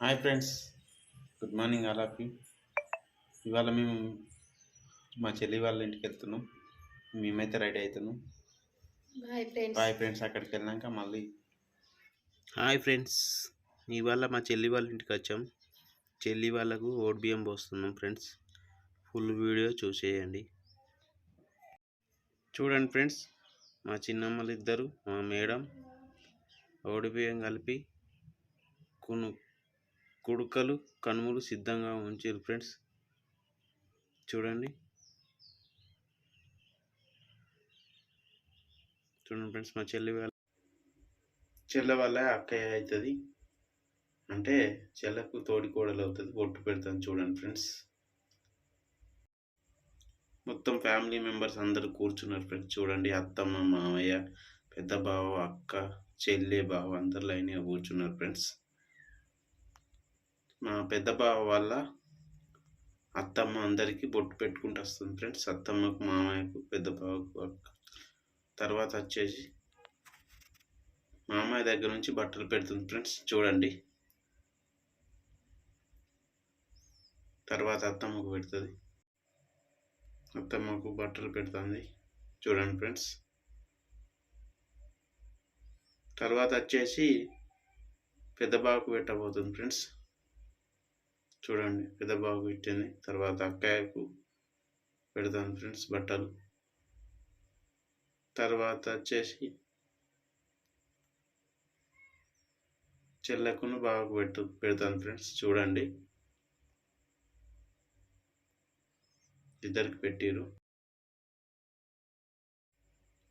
Hi friends, good morning all of you. ఇవాళ మేము మా చెల్లి వాళ్ళ ఇంటికి వెళ్తున్నాం. మేమైతే రెడీ అవుతున్నాం. బాయ్ ఫ్రెండ్స్, అక్కడికి వెళ్ళాక మళ్ళీ. హాయ్ ఫ్రెండ్స్, ఇవాళ మా చెల్లి వాళ్ళ ఇంటికి వచ్చాం. చెల్లి వాళ్ళకు ఓట్ బియ్యం పోస్తున్నాం ఫ్రెండ్స్. ఫుల్ వీడియో చూసేయండి. చూడండి ఫ్రెండ్స్, మా చిన్నమ్మలు ఇద్దరు, మా మేడం ఓడి బియ్యం కలిపి కుడుకలు కనుములు సిద్ధంగా ఉంచారు ఫ్రెండ్స్. చూడండి ఫ్రెండ్స్, మా చెల్లె వాళ్ళ అక్కయ్య అవుతుంది, అంటే చెల్లకు తోడి కోడలు అవుతుంది. బొట్టు పెడతాను చూడండి ఫ్రెండ్స్. మొత్తం ఫ్యామిలీ మెంబర్స్ అందరూ కూర్చున్నారు ఫ్రెండ్స్. చూడండి, అత్తమ్మ, మామయ్య, పెద్ద బావ, అక్క, చెల్లె, బావ అందరు లైన్గా కూర్చున్నారు ఫ్రెండ్స్. మా పెద్ద బావ వాళ్ళ అత్తమ్మ అందరికీ బొట్టు పెట్టుకుంటూ వస్తుంది ఫ్రెండ్స్. అత్తమ్మకు, మామయ్యకు, పెద్ద బావకు, అక్క. తర్వాత వచ్చేసి మామయ్య దగ్గర నుంచి బట్టలు పెడుతుంది ఫ్రెండ్స్. చూడండి, తర్వాత అత్తమ్మకు పెడుతుంది. అత్తమ్మకు బట్టలు పెడుతుంది చూడండి ఫ్రెండ్స్. తర్వాత వచ్చేసి పెద్ద బావకు పెట్టబోతుంది ఫ్రెండ్స్. చూడండి, పెద్ద బావకు పెట్టింది. తర్వాత అక్కయ్యకు పెడతాను ఫ్రెండ్స్ బట్టలు. తర్వాత వచ్చేసి చెల్లెకును బావకు పెడతాను ఫ్రెండ్స్. చూడండి, ఇద్దరికి పెట్టిరు.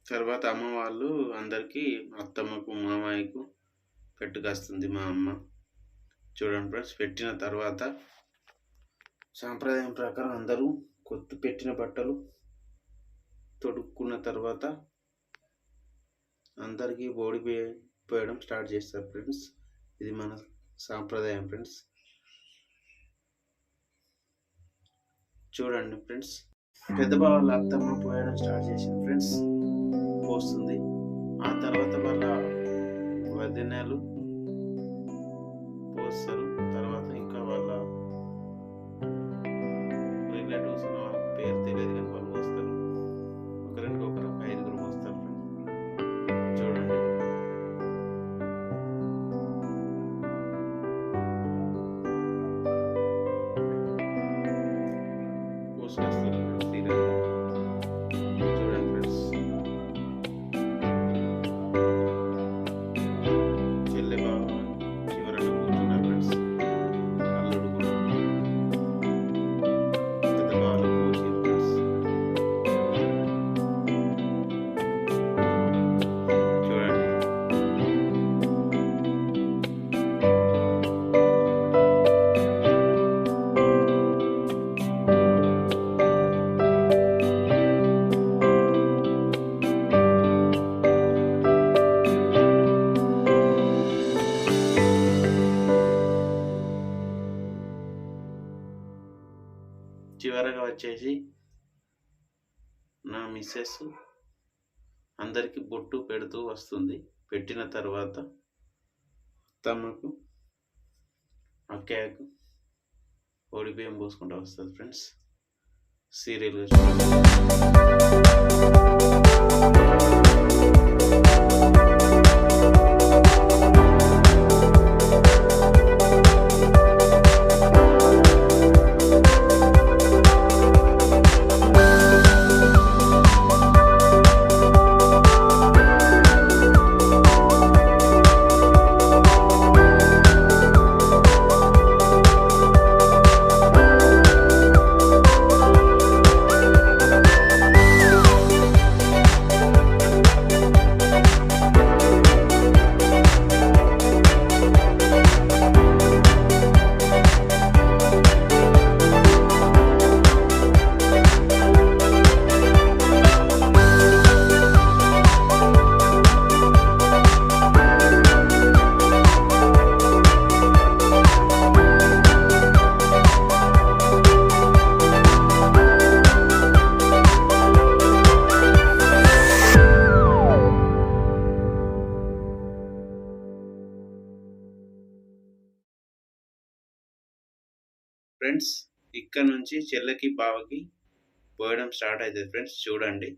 తర్వాత అమ్మ వాళ్ళు అందరికీ, అత్తమ్మకు, మామయ్యకు పెట్టుకొస్తుంది మా అమ్మ. చూడండి ఫ్రెండ్స్, పెట్టిన తర్వాత సాంప్రదాయం ప్రకారం అందరూ పెట్టిన బట్టలు తొడుక్కున్న తర్వాత అందరికీ బోడి పోయడం స్టార్ట్ చేస్తారు ఫ్రెండ్స్. ఇది మన సాంప్రదాయం ఫ్రెండ్స్. చూడండి ఫ్రెండ్స్, పెద్ద బావ అత్తమ్మ పోయడం స్టార్ట్ చేసింది ఫ్రెండ్స్. పోస్తుంది. ఆ తర్వాత వాళ్ళ వదినలు పోస్తారు. తర్వాత ఇంకా వాళ్ళ రిలేటివ్స్, వాళ్ళకి పేరు తెలియదు కానీ వాళ్ళు పోస్తారు. ఒకరికి ఒకరు 5 పోస్తారు ఫ్రెండ్స్. చూడండి, పోసుకొస్తారు తీరాలి. చూడండి ఫ్రెండ్స్, చెల్లె బావ చివరన కూర్చున్నారు ఫ్రెండ్స్. అల్లుడు కూడా పెద్ద బావలో పోసి ఫ్రెండ్స్. చూడండి, చివరగా వచ్చేసి నా మిస్సెస్ అందరికీ బొట్టు పెడుతూ వస్తుంది. పెట్టిన తర్వాత తమకు, అక్కయ్యకు ఓడి బియ్యం పోసుకుంటూ వస్తుంది ఫ్రెండ్స్. సీరియల్గా చూడండి. ఫ్రెండ్స్ ఇక్కడ నుంచి చెల్లెకి బావకి పోయడం స్టార్ట్ అవుతుంది ఫ్రెండ్స్. చూడండి,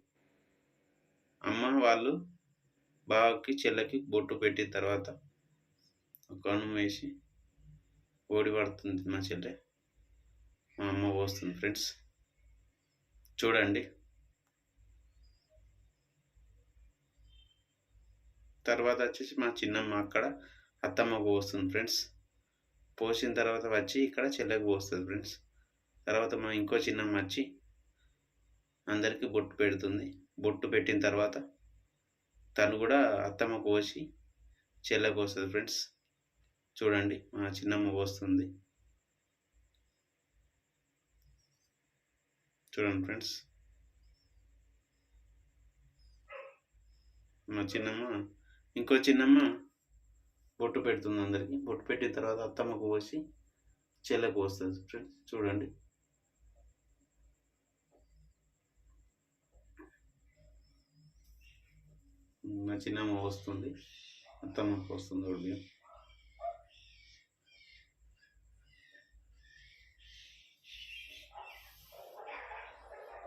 అమ్మ వాళ్ళు బావకి చెల్లెకి బొట్టు పెట్టిన తర్వాత ఒక కనుమ వేసి ఓడి పడుతుంది మా చెల్లె. మా అమ్మ పోస్తుంది ఫ్రెండ్స్. చూడండి, తర్వాత వచ్చేసి మా చిన్నమ్మ అక్కడ అత్తమ్మ పోస్తుంది ఫ్రెండ్స్. పోసిన తర్వాత వచ్చి ఇక్కడ చెల్లెకి పోస్తుంది ఫ్రెండ్స్. తర్వాత మా ఇంకో చిన్నమ్మ వచ్చి అందరికీ బొట్టు పెడుతుంది. బొట్టు పెట్టిన తర్వాత తను కూడా అత్తమ్మ పోసి చెల్లెకి పోస్తుంది ఫ్రెండ్స్. చూడండి, మా చిన్నమ్మ పోస్తుంది. చూడండి ఫ్రెండ్స్, మా చిన్నమ్మ ఇంకో చిన్నమ్మ బొట్టు పెడుతుంది అందరికి. బొట్టు పెట్టిన తర్వాత అత్తమ్మకు పోసి చెల్లెకు పోస్తుంది ఫ్రెండ్స్. చూడండి, మా చిన్నమ్మ వస్తుంది, అత్తమ్మకు వస్తుంది ఒడిబియ్యం.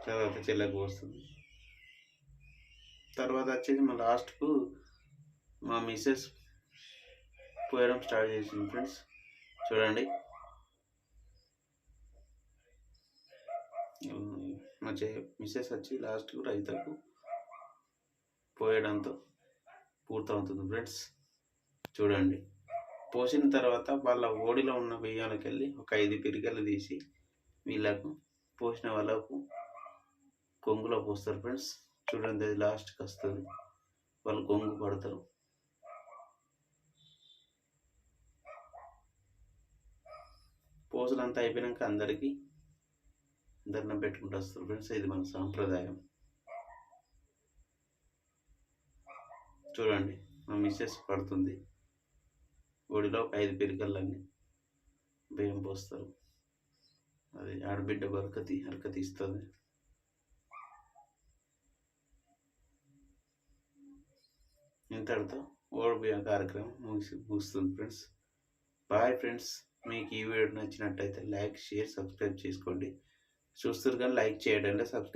తర్వాత చెల్లెకు వస్తుంది. తర్వాత వచ్చేసి మా లాస్ట్కు మా మిస్సెస్ పోయడం స్టార్ట్ చేసింది ఫ్రెండ్స్. చూడండి, మా మిస్సెస్ వచ్చి లాస్ట్కు రైతుకు పోయడంతో పూర్తవుతుంది ఫ్రెండ్స్. చూడండి, పోసిన తర్వాత వాళ్ళ ఓడిలో ఉన్న బియ్యాలకు వెళ్ళి ఒక 5 పిరికలు తీసి వీళ్ళకు పోసిన వాళ్ళకు కొంగులో పోస్తారు ఫ్రెండ్స్. చూడండి, అది లాస్ట్కి వస్తుంది, వాళ్ళు కొంగు పడతారు. పోసులంతా అయిపోయాక అందరినీ పెట్టుకుంటూ వస్తారు ఫ్రెండ్స్. ఇది మన సాంప్రదాయం. చూడండి, మా మిస్సెస్ పడుతుంది ఒడిలో 5 పిరికలన్నీ బియ్యం పోస్తారు. అది ఆడబిడ్డ హరకతి ఇస్తుంది. ఇంతటితో ఓడిబియ్యం కార్యక్రమం ముగుస్తుంది ఫ్రెండ్స్. Bye friends. మీకు ఈ వీడియో నచ్చినట్టయితే లైక్, షేర్, సబ్స్క్రైబ్ చేసుకోండి. చూస్తారు కానీ లైక్ చేయడంలో సబ్స్క్రైబ్